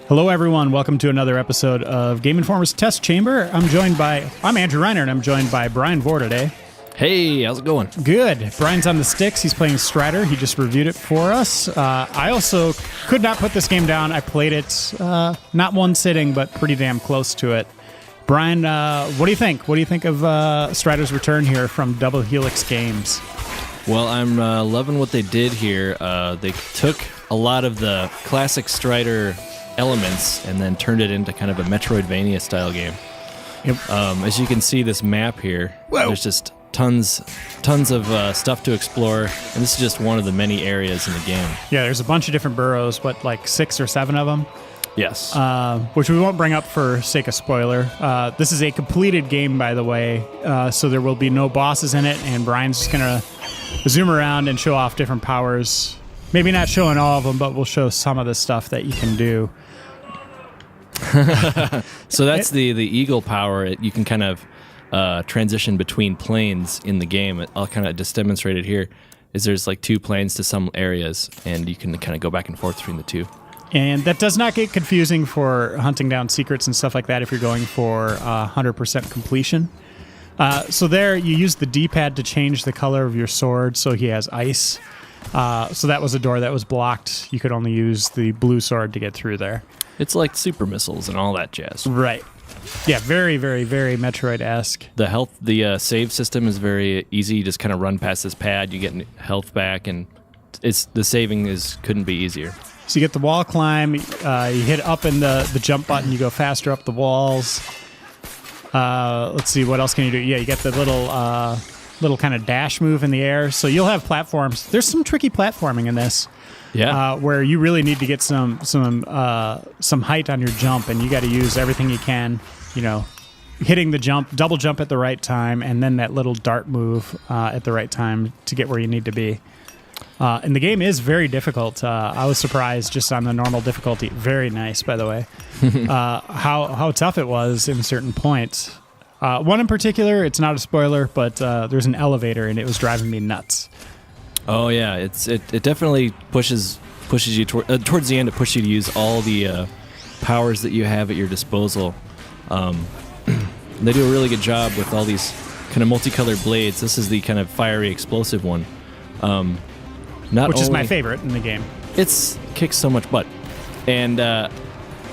Hello, everyone. Welcome to another episode of Game Informer's Test Chamber. I'm Andrew Reiner, and I'm joined by Brian Vore today. Hey, how's it going? Good. Brian's on the sticks. He's playing Strider. He just reviewed it for us. I also could not put this game down. I played it not one sitting, but pretty damn close to it. Brian, what do you think? What do you think of Strider's return here from Double Helix Games? Well, I'm loving what they did here. They took a lot of the classic Strider elements and then turned it into kind of a Metroidvania style game. Yep. As you can see, this map here, there's just tons of stuff to explore, and this is just one of the many areas in the game. Yeah, there's a bunch of different burrows, like 6 or 7 of them? Yes. Which we won't bring up for sake of spoiler. This is a completed game, by the way, so there will be no bosses in it, and Brian's just going to zoom around and show off different powers. Maybe not showing all of them, but we'll show some of the stuff that you can do. So that's the eagle power. You can kind of transition between planes in the game. I'll kind of just demonstrate it here. There's like 2 planes to some areas, and you can kind of go back and forth between the 2. And that does not get confusing for hunting down secrets and stuff like that if you're going for 100% completion. So there, you use the D-pad to change the color of your sword, so he has ice. So that was a door that was blocked. You could only use the blue sword to get through there. It's like super missiles and all that jazz. Right. Yeah, very, very, very Metroid-esque. The save system is very easy. You just kind of run past this pad, you get health back, and the saving couldn't be easier. So you get the wall climb, you hit up in the jump button, you go faster up the walls. Let's see, what else can you do? Yeah, you get the little kind of dash move in the air. So you'll have platforms. There's some tricky platforming in this. Yeah. Where you really need to get some height on your jump, and you got to use everything you can, hitting the jump, double jump at the right time, and then that little dart move at the right time to get where you need to be. And the game is very difficult. I was surprised just on the normal difficulty. Very nice, by the way, how tough it was in certain points. One in particular, it's not a spoiler, but there's an elevator, and it was driving me nuts. Oh yeah, it definitely pushes you towards the end. It pushes you to use all the powers that you have at your disposal. They do a really good job with all these kind of multicolored blades. This is the kind of fiery, explosive one. Which is my favorite in the game. It kicks so much butt. And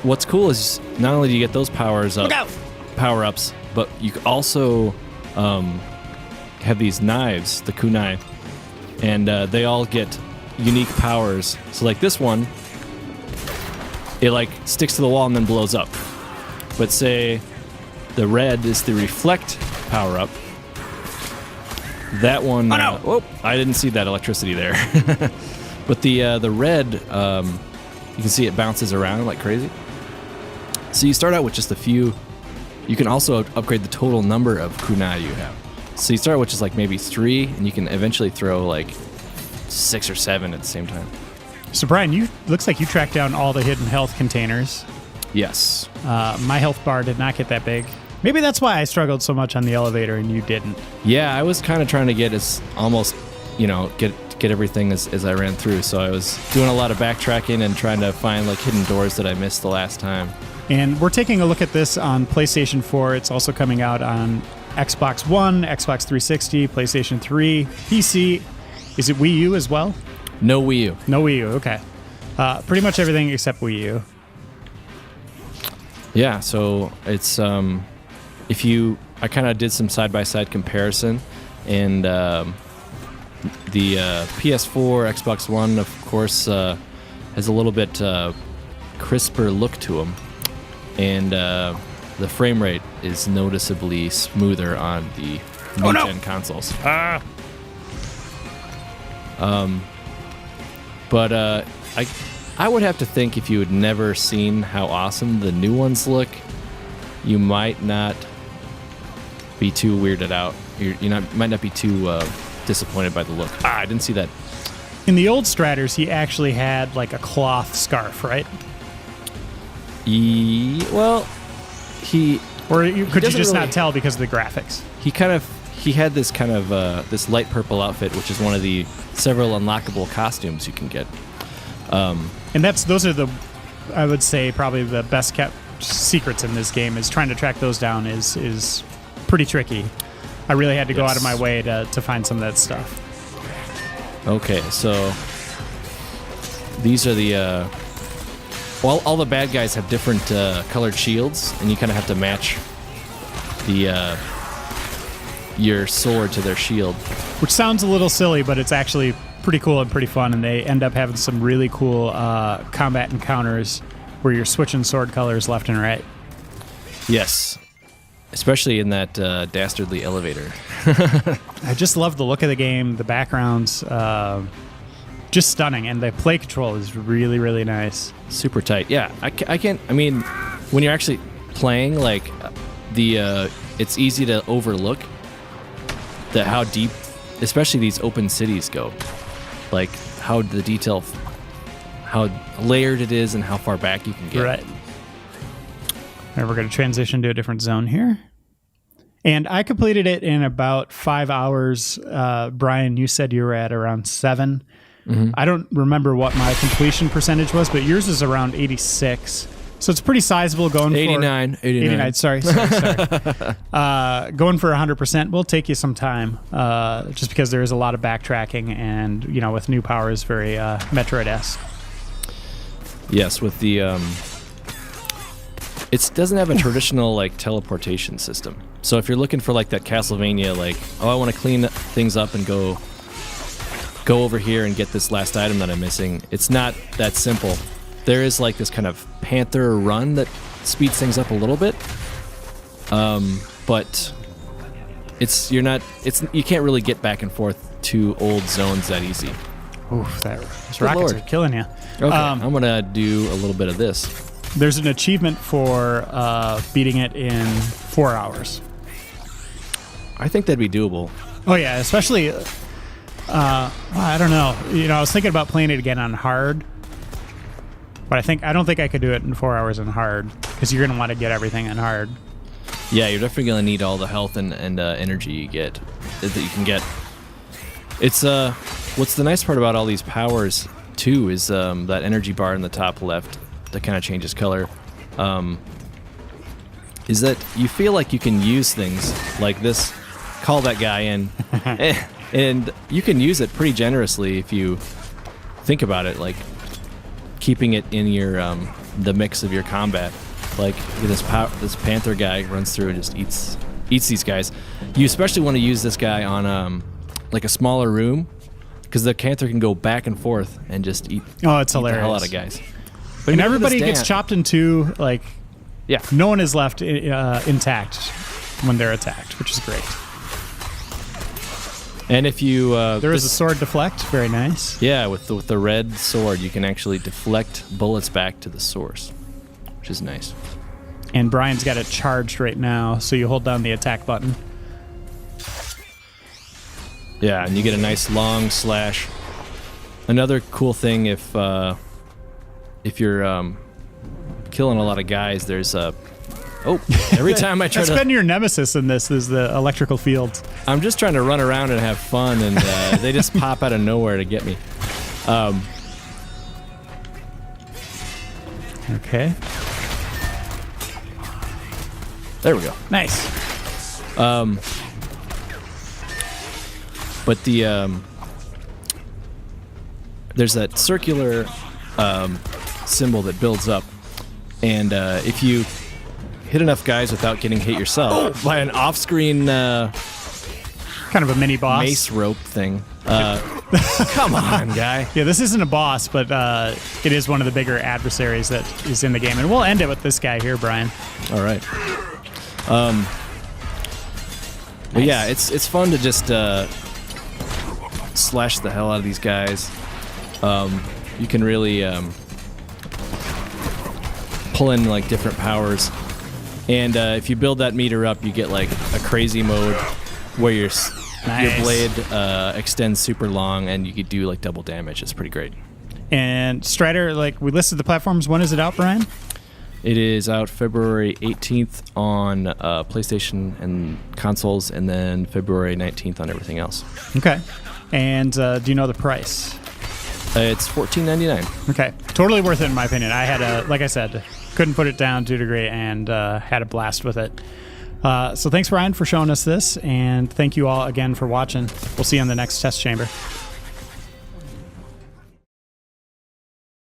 what's cool is not only do you get those power ups, but you also have these knives, the kunai. And they all get unique powers. So like this one, it like sticks to the wall and then blows up. But say the red is the reflect power up. That one, I didn't see that electricity there. But the red, you can see it bounces around like crazy. So you start out with just a few. You can also upgrade the total number of kunai you have. So you start with just like maybe 3, and you can eventually throw like 6 or 7 at the same time. So Brian, looks like you tracked down all the hidden health containers. Yes. My health bar did not get that big. Maybe that's why I struggled so much on the elevator and you didn't. Yeah, I was kind of trying to get get everything as I ran through. So I was doing a lot of backtracking and trying to find like hidden doors that I missed the last time. And we're taking a look at this on PlayStation 4. It's also coming out on Xbox One, Xbox 360, PlayStation 3, PC. Is it Wii U as well? No Wii U. No Wii U, okay. Pretty much everything except Wii U. Yeah, so it's I kind of did some side-by-side comparison, and the PS4, Xbox One, of course, has a little bit crisper look to them, and the frame rate is noticeably smoother on the new-gen consoles. But I would have to think if you had never seen how awesome the new ones look, you might not be too weirded out. Might not be too disappointed by the look. I didn't see that. In the old Striders, he actually had like a cloth scarf, right? Well, Or could you just really not tell because of the graphics? He had this kind of this light purple outfit, which is one of the several unlockable costumes you can get. And those are the I would say probably the best kept secrets in this game is trying to track those down is pretty tricky. I really had to go out of my way to find some of that stuff. Okay, so these are the all the bad guys have different colored shields, and you kind of have to match the your sword to their shield. Which sounds a little silly, but it's actually pretty cool and pretty fun, and they end up having some really cool combat encounters where you're switching sword colors left and right. Yes, especially in that dastardly elevator. I just love the look of the game, the backgrounds, just stunning, and the play control is really, really nice. Super tight. Yeah, I can't. I mean, when you're actually playing, like it's easy to overlook that how deep, especially these open cities go. Like how the detail, how layered it is, and how far back you can get. Right. All right, we're going to transition to a different zone here. And I completed it in about 5 hours. Brian, you said you were at around 7. Mm-hmm. I don't remember what my completion percentage was, but yours is around 86. So it's pretty sizable going 89, for... 89. Sorry. Going for 100% will take you some time, just because there is a lot of backtracking, and, you know, with new powers, very Metroid-esque. Yes, with the... it doesn't have a traditional, like, teleportation system. So if you're looking for, like, that Castlevania, like, oh, I want to clean things up and go over here and get this last item that I'm missing, it's not that simple. There is like this kind of Panther run that speeds things up a little bit, but you can't really get back and forth to old zones that easy. Oof, those rockets are killing you. Okay, I'm gonna do a little bit of this. There's an achievement for beating it in 4 hours. I think that'd be doable. Oh yeah, especially. I don't know. You know, I was thinking about playing it again on hard. But I don't think I could do it in 4 hours on hard, because you're going to want to get everything on hard. Yeah, you're definitely going to need all the health and energy you get that you can get. It's what's the nice part about all these powers too is that energy bar in the top left that kind of changes color. Is that you feel like you can use things like this, call that guy in, and you can use it pretty generously if you think about it, like keeping it in your the mix of your combat. Like this Panther guy runs through and just eats these guys. You especially want to use this guy on like a smaller room, because the Panther can go back and forth and just eat. Oh, it's hilarious. The hell out of guys. But and everybody gets chopped in two. Like, yeah, no one is left intact when they're attacked, which is great. And if you there is a sword deflect, very nice. Yeah, with the red sword, you can actually deflect bullets back to the source, which is nice. And Brian's got it charged right now, so you hold down the attack button. Yeah, and you get a nice long slash. Another cool thing, if you're killing a lot of guys, there's a... Oh, every time I try That's been your nemesis in this, is the electrical fields. I'm just trying to run around and have fun, and they just pop out of nowhere to get me. Okay. There we go. Nice. But the there's that circular symbol that builds up, and if you hit enough guys without getting hit yourself by an off-screen kind of a mini boss mace rope thing. Come on, guy. Yeah, this isn't a boss, but it is one of the bigger adversaries that is in the game, and we'll end it with this guy here, Brian. All right. But yeah, it's fun to just slash the hell out of these guys. You can really pull in like different powers, and if you build that meter up, you get like a crazy mode where your blade extends super long, and you could do like double damage. It's pretty great. And Strider, like we listed the platforms. When is it out, Brian? It is out February 18th on PlayStation and consoles, and then February 19th on everything else. Okay. And do you know the price? It's $14.99. Okay, totally worth it in my opinion. I had like I said, couldn't put it down to a degree, and had a blast with it. So thanks, Ryan, for showing us this, and thank you all again for watching. We'll see you in the next test chamber.